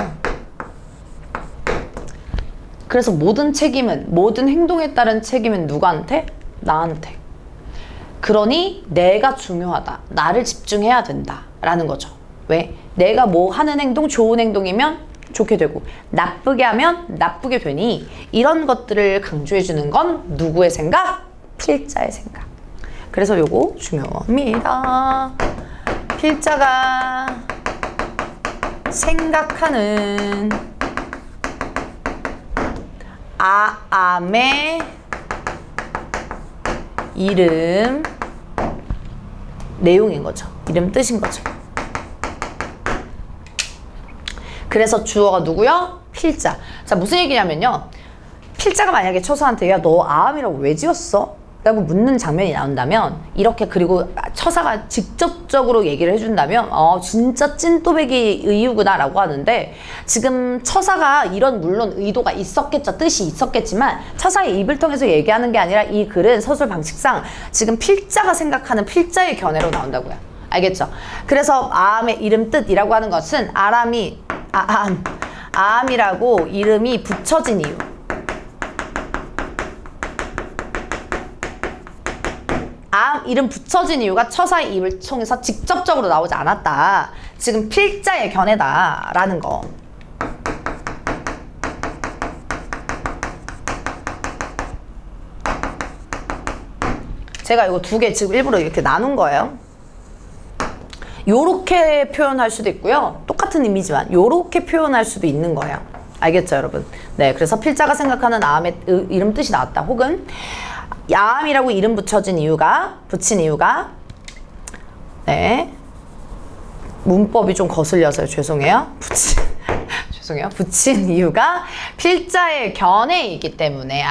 그래서 모든 책임은, 모든 행동에 따른 책임은 누구한테? 나한테. 그러니 내가 중요하다. 나를 집중해야 된다. 라는 거죠. 왜? 내가 뭐 하는 행동, 좋은 행동이면 좋게 되고 나쁘게 하면 나쁘게 되니 이런 것들을 강조해주는 건 누구의 생각? 필자의 생각. 그래서 요거 중요합니다. 필자가 생각하는 아암의 이름 내용인 거죠. 이름 뜻인 거죠. 그래서 주어가 누구요? 필자. 자, 무슨 얘기냐면요. 필자가 만약에 처사한테 야, 너 아암이라고 왜 지었어? 라고 묻는 장면이 나온다면 이렇게, 그리고 처사가 직접적으로 얘기를 해준다면 진짜 찐또배기 이유구나 라고 하는데, 지금 처사가 이런 물론 의도가 있었겠죠. 뜻이 있었겠지만 처사의 입을 통해서 얘기하는 게 아니라 이 글은 서술 방식상 지금 필자가 생각하는 필자의 견해로 나온다고요. 알겠죠? 그래서 아암의 이름 뜻이라고 하는 것은 아암이라고 이름이 붙여진 이유, 아암 이름 붙여진 이유가 처사의 입을 통해서 직접적으로 나오지 않았다. 지금 필자의 견해다라는 거. 제가 이거 두 개 지금 일부러 이렇게 나눈 거예요. 요렇게 표현할 수도 있고요. 똑같은 의미지만 요렇게 표현할 수도 있는 거예요. 알겠죠, 여러분? 네, 그래서 필자가 생각하는 아암의 이름 뜻이 나왔다. 혹은 아암이라고 이름 붙인 이유가 네, 문법이 좀 거슬려서요. 죄송해요. 붙인 이유가 필자의 견해이기 때문에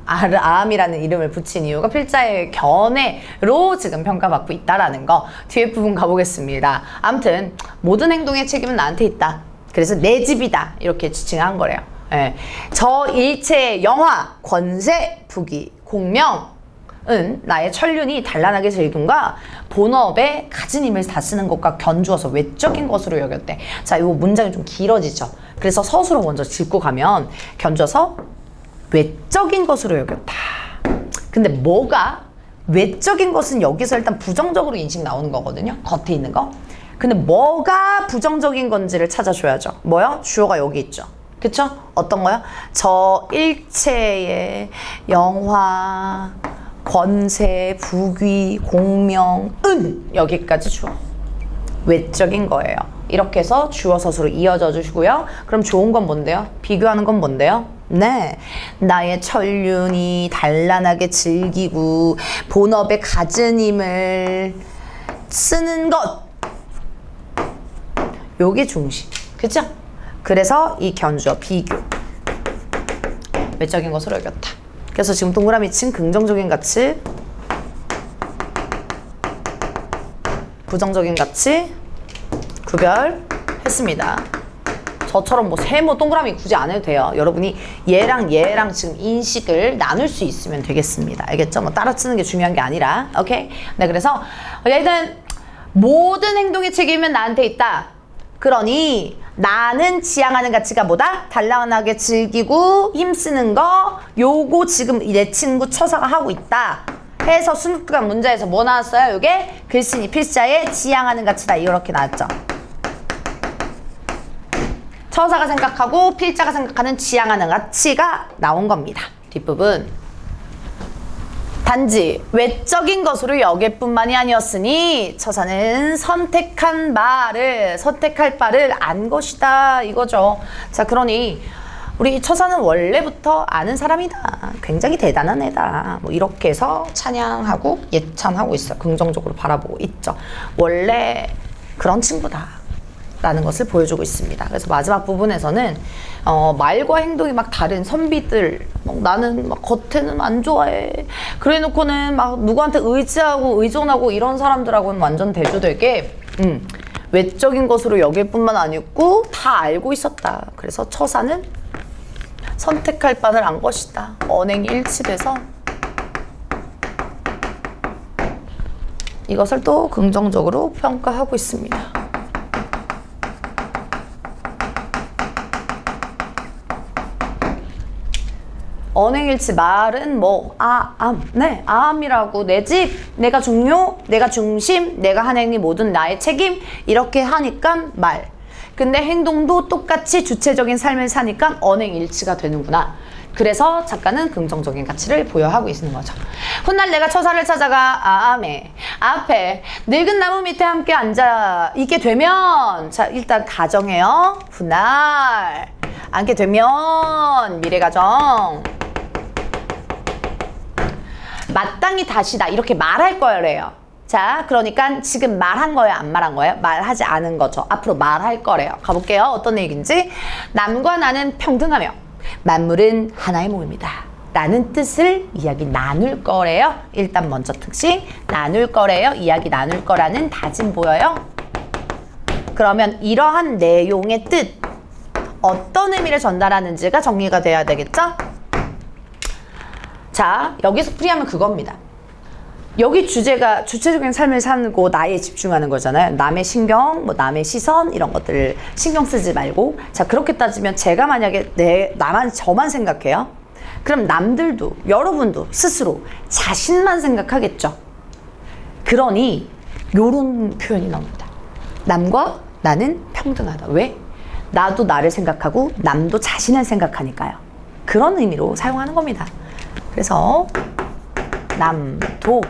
아암이라는 이름을 붙인 이유가 필자의 견해로 지금 평가받고 있다라는 거. 뒤에 부분 가보겠습니다. 아무튼 모든 행동의 책임은 나한테 있다. 그래서 내 집이다. 이렇게 지칭한 거래요. 예. 저 일체의 영화, 권세, 부귀, 공명은 나의 천륜이 단란하게 즐김과 본업에 가진 힘을 다 쓰는 것과 견주어서 외적인 것으로 여겼대. 자, 이 문장이 좀 길어지죠. 그래서 서술로 먼저 짚고 가면 견주어서 외적인 것으로 여겼다. 근데 뭐가? 외적인 것은 여기서 일단 부정적으로 인식 나오는 거거든요. 겉에 있는 거. 근데 뭐가 부정적인 건지를 찾아줘야죠. 뭐요? 주어가 여기 있죠. 그쵸? 어떤 거요? 저 일체의 영화, 권세, 부귀, 공명, 여기까지 주어. 외적인 거예요. 이렇게 해서 주어 서술로 이어져 주시고요. 그럼 좋은 건 뭔데요? 비교하는 건 뭔데요? 네, 나의 천륜이 단란하게 즐기고 본업에 갖은 힘을 쓰는 것, 요게 중심. 그쵸? 그래서 이 견주어 비교, 외적인 것으로 여겼다. 그래서 지금 동그라미 친 긍정적인 가치, 부정적인 가치 구별했습니다. 저처럼 뭐 세모 동그라미 굳이 안 해도 돼요. 여러분이 얘랑 지금 인식을 나눌 수 있으면 되겠습니다. 알겠죠? 뭐 따라 쓰는 게 중요한 게 아니라. 오케이? 네, 그래서 일단 모든 행동의 책임은 나한테 있다. 그러니 나는 지향하는 가치가 뭐다? 단란하게 즐기고 힘쓰는 거, 요거 지금 내 친구 처사가 하고 있다 해서 수능특강 문제에서 뭐 나왔어요? 요게 글쓴이 필자의 지향하는 가치다. 이렇게 나왔죠. 처사가 생각하고 필자가 생각하는 지향하는 가치가 나온 겁니다. 뒷부분. 단지 외적인 것으로 여길 뿐만이 아니었으니 처사는 선택할 바를 안 것이다 이거죠. 자, 그러니 우리 처사는 원래부터 아는 사람이다. 굉장히 대단한 애다. 뭐 이렇게 해서 찬양하고 예찬하고 있어요. 긍정적으로 바라보고 있죠. 원래 그런 친구다 라는 것을 보여주고 있습니다. 그래서 마지막 부분에서는 말과 행동이 막 다른 선비들, 나는 막 겉에는 안 좋아해, 그래 놓고는 막 누구한테 의지하고 의존하고 이런 사람들하고는 완전 대조되게 외적인 것으로 여길 뿐만 아니고 다 알고 있었다. 그래서 처사는 선택할 바를 안 것이다. 언행이 일치돼서 이것을 또 긍정적으로 평가하고 있습니다. 언행일치 말은 뭐 아함이라고 내 집, 내가 중요, 내가 중심, 내가 한 행위 모든 나의 책임 이렇게 하니까 말. 근데 행동도 똑같이 주체적인 삶을 사니까 언행일치가 되는구나. 그래서 작가는 긍정적인 가치를 부여하고 있는 거죠. 훗날 내가 처사를 찾아가 앞에 늙은 나무 밑에 함께 앉아 있게 되면, 자 일단 가정해요. 훗날 앉게 되면 미래가정 마땅히 다시다 이렇게 말할 거래요. 자, 그러니까 지금 말한 거예요, 안 말한 거예요? 말하지 않은 거죠. 앞으로 말할 거래요. 가볼게요. 어떤 얘기인지. 남과 나는 평등하며 만물은 하나의 몸입니다 라는 뜻을 이야기 나눌 거래요. 일단 먼저 특징 나눌 거래요. 이야기 나눌 거라는 다짐 보여요. 그러면 이러한 내용의 뜻, 어떤 의미를 전달하는지가 정리가 돼야 되겠죠? 자, 여기서 풀이하면 그겁니다. 여기 주제가 주체적인 삶을 사고 나에 집중하는 거잖아요. 남의 신경, 뭐 남의 시선 이런 것들을 신경 쓰지 말고. 자, 그렇게 따지면 제가 만약에 저만 생각해요. 그럼 남들도, 여러분도 스스로 자신만 생각하겠죠. 그러니 요런 표현이 나옵니다. 남과 나는 평등하다. 왜? 나도 나를 생각하고 남도 자신을 생각하니까요. 그런 의미로 사용하는 겁니다. 그래서 남도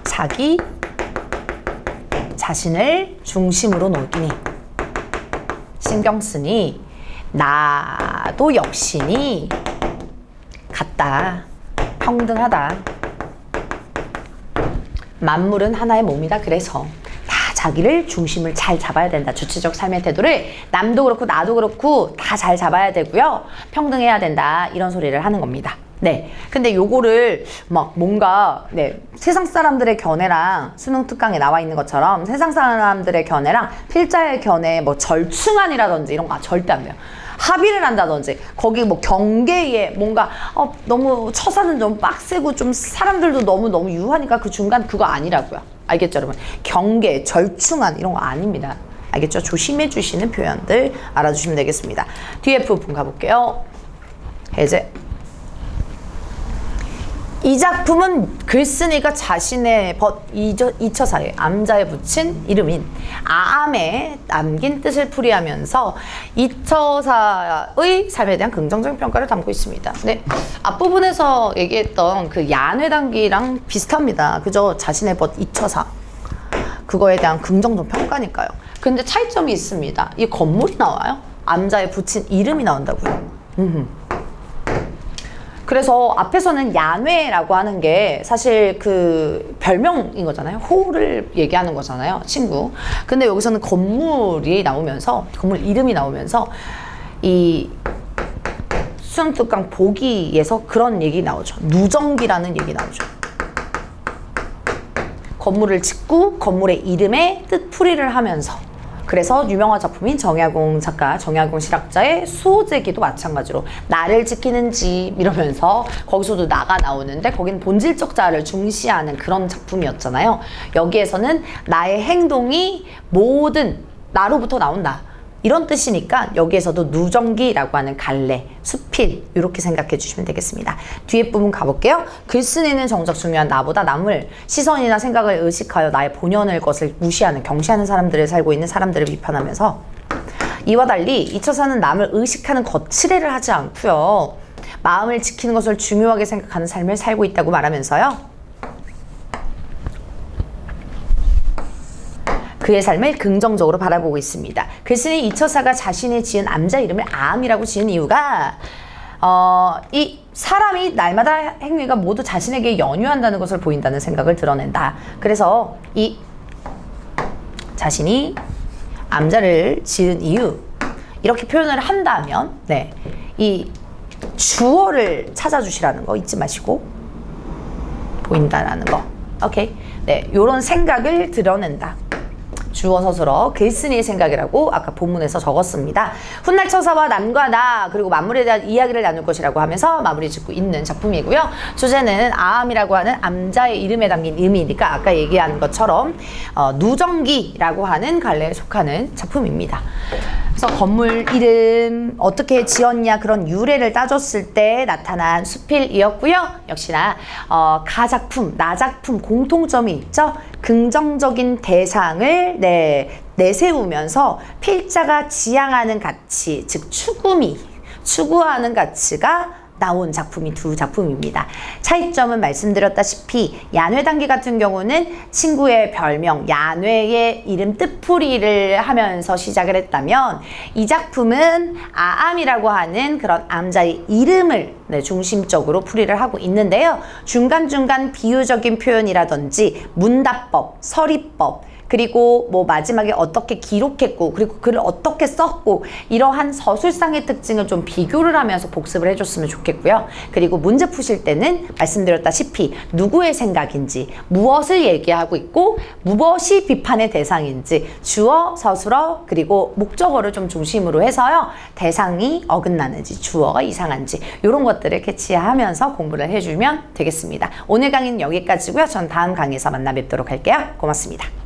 자기 자신을 중심으로 놓으니 신경 쓰니 나도 역시니 같다, 평등하다. 만물은 하나의 몸이다. 그래서 다 자기를 중심을 잘 잡아야 된다. 주체적 삶의 태도를 남도 그렇고 나도 그렇고 다 잘 잡아야 되고요. 평등해야 된다. 이런 소리를 하는 겁니다. 네. 근데 요거를 막 뭔가 세상 사람들의 견해랑 수능 특강에 나와 있는 것처럼 세상 사람들의 견해랑 필자의 견해 뭐 절충안이라든지 이런 거 절대 안 돼요. 합의를 한다든지 거기 뭐 경계에 뭔가 너무 처사는 너무 빡세고 좀 사람들도 너무 유하니까 그 중간 그거 아니라고요. 알겠죠, 여러분? 경계, 절충안 이런 거 아닙니다. 알겠죠? 조심해 주시는 표현들 알아주시면 되겠습니다. 뒤에 부분 가볼게요. 해제. 이 작품은 글쓴이가 자신의 이처사에 암자에 붙인 이름인 아암에 남긴 뜻을 풀이하면서 이처사의 삶에 대한 긍정적인 평가를 담고 있습니다. 네, 앞부분에서 얘기했던 그 얀회당기랑 비슷합니다. 그죠? 자신의 이처사 그거에 대한 긍정적 평가니까요. 근데 차이점이 있습니다. 이 건물이 나와요. 암자에 붙인 이름이 나온다고요. 그래서 앞에서는 얀회라고 하는 게 사실 그 별명인 거잖아요. 호를 얘기하는 거잖아요. 친구. 근데 여기서는 건물이 나오면서, 건물 이름이 나오면서 이 수능 특강 보기에서 그런 얘기 나오죠. 누정기라는 얘기 나오죠. 건물을 짓고 건물의 이름에 뜻풀이를 하면서 그래서 유명한 작품인 정약용 작가, 정약용 실학자의 수호제기도 마찬가지로 나를 지키는지 이러면서 거기서도 나가 나오는데 거긴 본질적 자아를 중시하는 그런 작품이었잖아요. 여기에서는 나의 행동이 모든 나로부터 나온다. 이런 뜻이니까 여기에서도 누정기라고 하는 갈래, 수필 이렇게 생각해 주시면 되겠습니다. 뒤에 부분 가볼게요. 글쓴이는 정작 중요한 나보다 남을 시선이나 생각을 의식하여 나의 본연의 것을 무시하는, 경시하는 사람들을 살고 있는 사람들을 비판하면서 이와 달리 이 처사는 남을 의식하는 거칠애를 하지 않고요. 마음을 지키는 것을 중요하게 생각하는 삶을 살고 있다고 말하면서요. 그의 삶을 긍정적으로 바라보고 있습니다. 글쓴이 이처사가 자신이 지은 암자 이름을 아암이라고 지은 이유가 이 사람이 날마다 행위가 모두 자신에게 연유한다는 것을 보인다는 생각을 드러낸다. 그래서 이 자신이 암자를 지은 이유 이렇게 표현을 한다면 이 주어를 찾아주시라는 거 잊지 마시고 보인다라는 거. 오케이. 요런 생각을 드러낸다. 주어 서술어 글쓴이의 생각이라고 아까 본문에서 적었습니다. 훗날 처사와 남과 나 그리고 만물에 대한 이야기를 나눌 것이라고 하면서 마무리 짓고 있는 작품이고요. 주제는 아암이라고 하는 암자의 이름에 담긴 의미니까 아까 얘기한 것처럼 누정기라고 하는 갈래에 속하는 작품입니다. 그래서 건물 이름 어떻게 지었냐 그런 유래를 따졌을 때 나타난 수필이었고요. 역시나 가작품, 나작품 공통점이 있죠. 긍정적인 대상을 내세우면서 필자가 지향하는 가치, 즉 추구하는 가치가 나온 작품이 두 작품입니다. 차이점은 말씀드렸다시피 야뇌단기 같은 경우는 친구의 별명 야뇌의 이름 뜻풀이를 하면서 시작을 했다면 이 작품은 아암이라고 하는 그런 암자의 이름을 중심적으로 풀이를 하고 있는데요. 중간중간 비유적인 표현이라든지 문답법, 서리법 그리고 뭐 마지막에 어떻게 기록했고 그리고 글을 어떻게 썼고 이러한 서술상의 특징을 좀 비교를 하면서 복습을 해줬으면 좋겠고요. 그리고 문제 푸실 때는 말씀드렸다시피 누구의 생각인지 무엇을 얘기하고 있고 무엇이 비판의 대상인지 주어, 서술어 그리고 목적어를 좀 중심으로 해서요. 대상이 어긋나는지 주어가 이상한지 이런 것들을 캐치하면서 공부를 해주면 되겠습니다. 오늘 강의는 여기까지고요. 전 다음 강의에서 만나 뵙도록 할게요. 고맙습니다.